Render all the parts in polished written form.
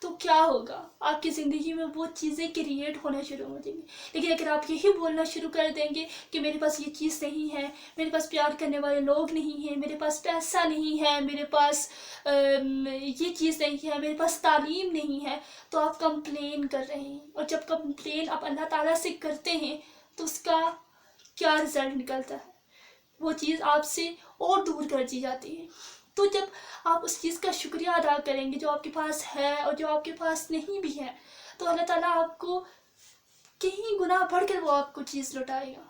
تو کیا ہوگا؟ آپ کی زندگی میں وہ چیزیں کریٹ ہونا شروع ہو جائیں گی. لیکن اگر آپ یہی بولنا شروع کر دیں گے کہ میرے پاس یہ چیز نہیں ہے، میرے پاس پیار کرنے والے لوگ نہیں ہیں، میرے پاس پیسہ نہیں ہے، میرے پاس یہ چیز نہیں ہے، میرے پاس تعلیم نہیں ہے، تو آپ کمپلین کر رہے ہیں. اور جب کمپلین آپ اللہ تعالیٰ سے کرتے ہیں تو اس کا کیا رزلٹ نکلتا ہے؟ وہ چیز آپ سے اور دور کر دی جاتی ہے. تو جب آپ اس چیز کا شکریہ ادا کریں گے جو آپ کے پاس ہے اور جو آپ کے پاس نہیں بھی ہے، تو اللہ تعالیٰ آپ کو کہیں گنا بڑھ کر وہ آپ کو چیز لوٹائے گا.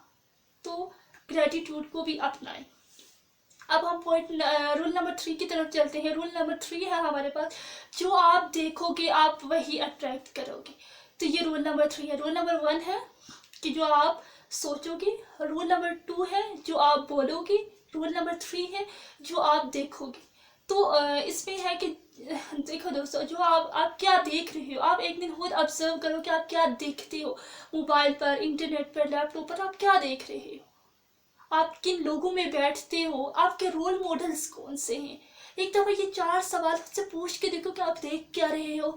تو گریٹیٹیوڈ کو بھی اپنائیں. اب ہم رول نمبر 3 کی طرف چلتے ہیں. رول نمبر 3 ہے ہمارے پاس، جو آپ دیکھو گے آپ وہی اٹریکٹ کرو گے. تو یہ رول نمبر 3 ہے. رول نمبر 1 ہے کہ جو آپ سوچو گے. رول نمبر 2 ہے جو آپ بولو گے. رول نمبر 3 ہے جو آپ دیکھو گے. تو اس میں ہے کہ دیکھو دوستو، جو آپ کیا دیکھ رہے ہو، آپ ایک دن خود آبزرو کرو کہ آپ کیا دیکھتے ہو. موبائل پر، انٹرنیٹ پر، لیپ ٹاپ پر آپ کیا دیکھ رہے ہو، آپ کن لوگوں میں بیٹھتے ہو، آپ کے رول ماڈلز کون سے ہیں. ایک دفعہ یہ 4 سوال خود سے پوچھ کے دیکھو کہ آپ دیکھ کیا رہے ہو،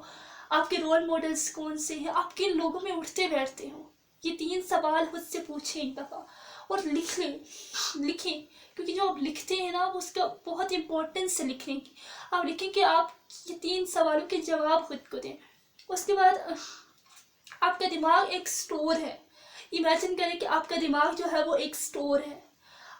آپ کے رول ماڈلز کون سے ہیں، آپ کن لوگوں میں اٹھتے بیٹھتے ہو. یہ 3 سوال خود سے پوچھیں ایک دفعہ اور لکھیں. کیونکہ جو آپ لکھتے ہیں نا، اس کا بہت امپورٹنس سے لکھیں. آپ لکھیں کہ آپ یہ 3 سوالوں کے جواب خود کو دیں. اس کے بعد آپ کا دماغ ایک سٹور ہے. امیجن کریں کہ آپ کا دماغ جو ہے وہ ایک سٹور ہے.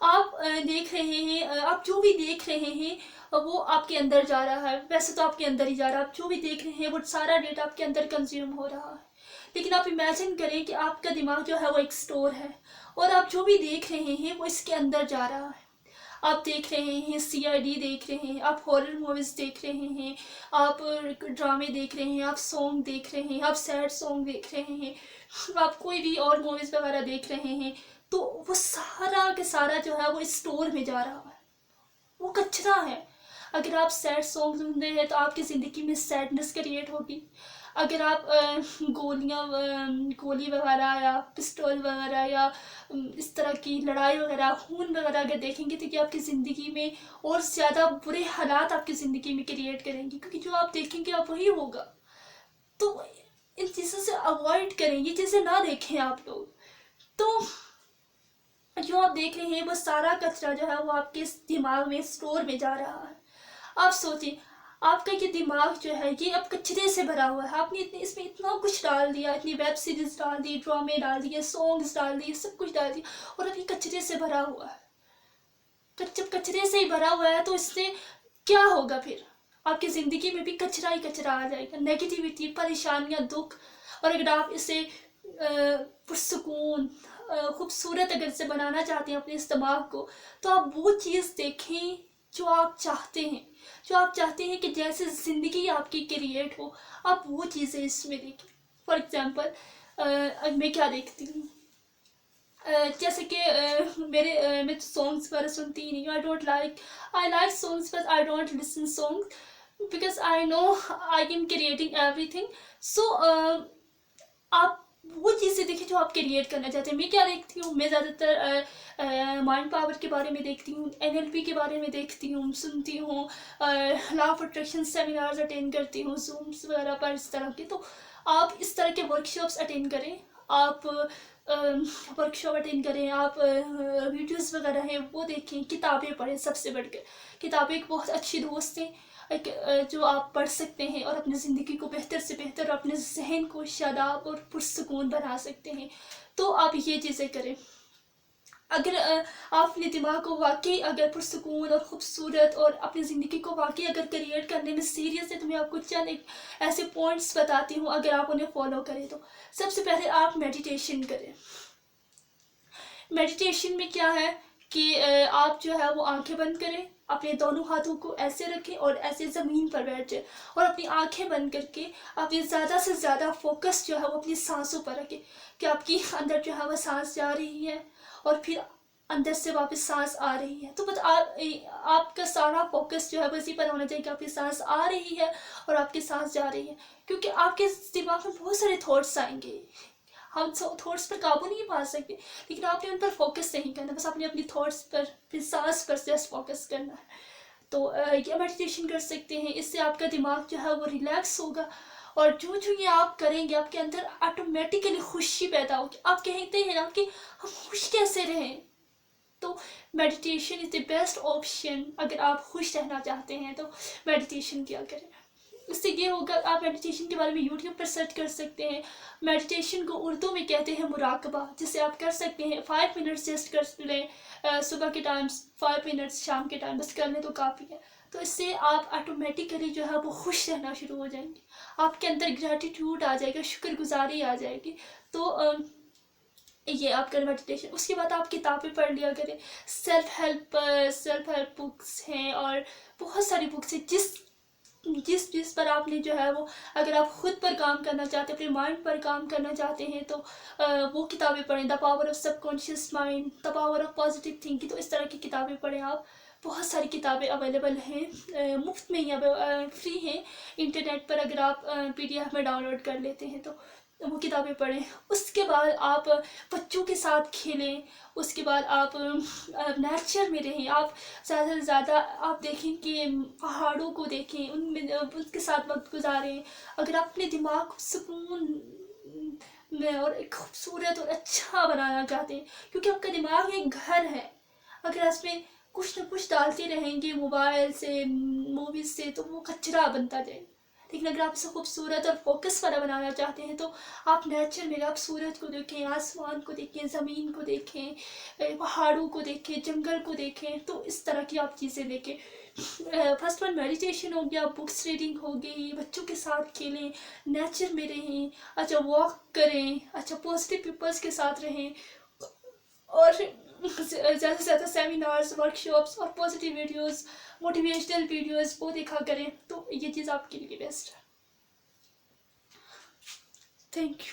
آپ دیکھ رہے ہیں، آپ جو بھی دیکھ رہے ہیں وہ آپ کے اندر جا رہا ہے. ویسے تو آپ کے اندر ہی جا رہا ہے. آپ جو بھی دیکھ رہے ہیں وہ سارا ڈیٹا آپ کے اندر کنزیوم ہو رہا ہے. لیکن آپ امیجن کریں کہ آپ کا دماغ جو ہے وہ ایک سٹور ہے اور آپ جو بھی دیکھ رہے ہیں وہ اس کے اندر جا رہا ہے. آپ دیکھ رہے ہیں CID دیکھ رہے ہیں، آپ ہارر موویز دیکھ رہے ہیں، آپ ڈرامے دیکھ رہے ہیں، آپ سانگ دیکھ رہے ہیں، آپ سیڈ سانگ دیکھ رہے ہیں، آپ کوئی بھی اور موویز وغیرہ دیکھ رہے ہیں. تو وہ سارا کے سارا جو ہے وہ اسٹور میں جا رہا ہے. وہ کچرا ہے. اگر آپ سیڈ سانگ سن رہے ہیں تو آپ کی زندگی میں سیڈنس کریٹ ہوگی. اگر آپ گولی وغیرہ یا پسٹول وغیرہ یا اس طرح کی لڑائی وغیرہ، خون وغیرہ اگر دیکھیں گے تو یہ آپ کی زندگی میں اور زیادہ برے حالات آپ کی زندگی میں کریٹ کریں گی. کیونکہ جو آپ دیکھیں گے آپ وہی ہوگا. تو ان چیزوں سے اوائڈ کریں، یہ چیزیں نہ دیکھیں آپ لوگ. تو جو آپ دیکھ رہے ہیں وہ سارا کچرا جو ہے وہ آپ کے دماغ میں سٹور میں جا رہا ہے. آپ سوچیں، آپ کا یہ دماغ جو ہے یہ اب کچرے سے بھرا ہوا ہے. آپ نے اس میں اتنا کچھ ڈال دیا، اتنی ویب سیریز ڈال دی، ڈرامے ڈال دیے، سانگز ڈال دیے، سب کچھ ڈال دیا، اور اب یہ کچرے سے بھرا ہوا ہے. جب کچرے سے ہی بھرا ہوا ہے تو اس سے کیا ہوگا؟ پھر آپ کی زندگی میں بھی کچرا ہی کچرا آ جائے گا. نیگیٹیوٹی، پریشانیاں، دکھ. اور اگر آپ اسے پرسکون، خوبصورت اگر سے بنانا چاہتے ہیں اپنے اس دماغ کو، تو آپ وہ چیز دیکھیں جو آپ چاہتے ہیں. جو آپ چاہتے ہیں کہ جیسے زندگی آپ کی کریٹ ہو، آپ وہ چیزیں اس میں دیکھیں. فار ایگزامپل میں کیا دیکھتی ہوں، جیسے کہ میں سانگس وغیرہ سنتی ہی نہیں ہوں. I like songs but I don't listen songs because I know I am creating everything. So آپ وہ چیزیں دیکھیں جو آپ کریٹ کرنا چاہتے ہیں. میں کیا دیکھتی ہوں، میں زیادہ تر مائنڈ پاور کے بارے میں دیکھتی ہوں، NLP کے بارے میں دیکھتی ہوں، سنتی ہوں، law of attraction seminars attend کرتی ہوں، زومس وغیرہ پر اس طرح کے. تو آپ اس طرح کے ورک شاپس اٹینڈ کریں، آپ ورک شاپ اٹینڈ کریں، آپ ویڈیوز وغیرہ ہیں وہ دیکھیں، کتابیں پڑھیں. سب سے بڑھ کر کتابیں ایک بہت اچھی دوست ہیں جو آپ پڑھ سکتے ہیں اور اپنی زندگی کو بہتر سے بہتر اور اپنے ذہن کو شاداب اور پرسکون بنا سکتے ہیں. تو آپ یہ چیزیں کریں. اگر آپ اپنے دماغ کو واقعی اگر پرسکون اور خوبصورت اور اپنی زندگی کو واقعی اگر کریٹ کرنے میں سیریس ہے تو میں آپ کو چند ایسے پوائنٹس بتاتی ہوں. اگر آپ انہیں فالو کریں تو سب سے پہلے آپ میڈیٹیشن کریں. میڈیٹیشن میں کیا ہے کہ آپ جو ہے وہ آنکھیں بند کریں، اپنے دونوں ہاتھوں کو ایسے رکھیں اور ایسے زمین پر بیٹھ جائیں اور اپنی آنکھیں بند کر کے اپنی زیادہ سے زیادہ فوکس جو ہے وہ اپنی سانسوں پر رکھیں کہ آپ کی اندر جو ہے وہ سانس جا رہی ہے اور پھر اندر سے واپس سانس آ رہی ہے. تو بس آپ کا سارا فوکس جو ہے وہ اسی پر ہونا چاہیے کہ آپ کی سانس آ رہی ہے اور آپ کی سانس جا رہی ہے. کیونکہ آپ کے دماغ میں بہت سارے تھاٹس آئیں گے، ہم تھاٹس پر قابو نہیں پا سکتے، لیکن آپ نے ان پر فوکس نہیں کرنا، بس آپ نے اپنی تھاٹس پر، پھر سانس پر جسٹ فوکس کرنا ہے. تو یہ میڈیٹیشن کر سکتے ہیں. اس سے آپ کا دماغ جو ہے وہ ریلیکس ہوگا اور جو جو یہ آپ کریں گے آپ کے اندر آٹومیٹیکلی خوشی پیدا ہوگی. آپ کہتے ہیں نا کہ ہم خوش کیسے رہیں, تو meditation is the best option. اگر آپ خوش رہنا چاہتے ہیں تو میڈیٹیشن کیا کریں. اس سے یہ ہوگا, آپ میڈیٹیشن کے بارے میں یوٹیوب پر سرچ کر سکتے ہیں. میڈیٹیشن کو اردو میں کہتے ہیں مراقبہ, جسے آپ کر سکتے ہیں 5 منٹس جسٹ کر لیں صبح کے ٹائم, 5 منٹس شام کے ٹائم, بس کر لیں تو کافی ہے. تو اس سے آپ آٹومیٹیکلی جو ہے وہ خوش رہنا شروع ہو جائیں گے. آپ کے اندر گریٹیٹیوڈ آ جائے گا, شکر گزاری آ جائے گی. تو یہ آپ کا میڈیٹیشن. اس کے بعد آپ کتابیں پڑھ لیا کریں. سیلف ہیلپ بکس ہیں اور بہت ساری بکس ہیں جس پر آپ نے جو ہے وہ, اگر آپ خود پر کام کرنا چاہتے ہیں, اپنے مائنڈ پر کام کرنا چاہتے ہیں, تو وہ کتابیں پڑھیں. The power of sub conscious mind, the power of positive thinking. تو اس طرح کی کتابیں پڑھیں آپ. بہت ساری کتابیں اویلیبل ہیں, مفت میں ہی فری ہیں انٹرنیٹ پر. اگر آپ PDF میں ڈاؤن لوڈ کر لیتے ہیں تو وہ کتابیں پڑھیں. اس کے بعد آپ بچوں کے ساتھ کھیلیں. اس کے بعد آپ نیچر میں رہیں. آپ زیادہ سے زیادہ آپ دیکھیں کہ پہاڑوں کو دیکھیں, ان میں اس کے ساتھ وقت گزاریں. اگر آپ اپنے دماغ کو سکون میں اور ایک خوبصورت اور اچھا بنانا چاہتے ہیں, کیونکہ آپ کا دماغ ایک گھر ہے, اگر اس میں کچھ نہ کچھ ڈالتے رہیں گے موبائل سے, موویز سے, تو وہ کچرا بنتا جائے. لیکن اگر آپ اسے خوبصورت اور فوکس والا بنانا چاہتے ہیں تو آپ نیچر میں, آپ سورج کو دیکھیں, آسمان کو دیکھیں, زمین کو دیکھیں, پہاڑوں کو دیکھیں, جنگل کو دیکھیں. تو اس طرح کی آپ چیزیں دیکھیں. فرسٹ ون میڈیٹیشن ہو گیا, بکس ریڈنگ ہو گئی, بچوں کے ساتھ کھیلیں, نیچر میں رہیں, اچھا واک کریں, اچھا پازیٹیو پیپلس کے ساتھ رہیں, اور زیادہ سے زیادہ سیمینارز, ورک شاپس اور پازیٹیو ویڈیوز, موٹیویشنل ویڈیوز وہ دیکھا کریں. تو یہ چیز آپ کے لیے بیسٹ ہے. Thank you.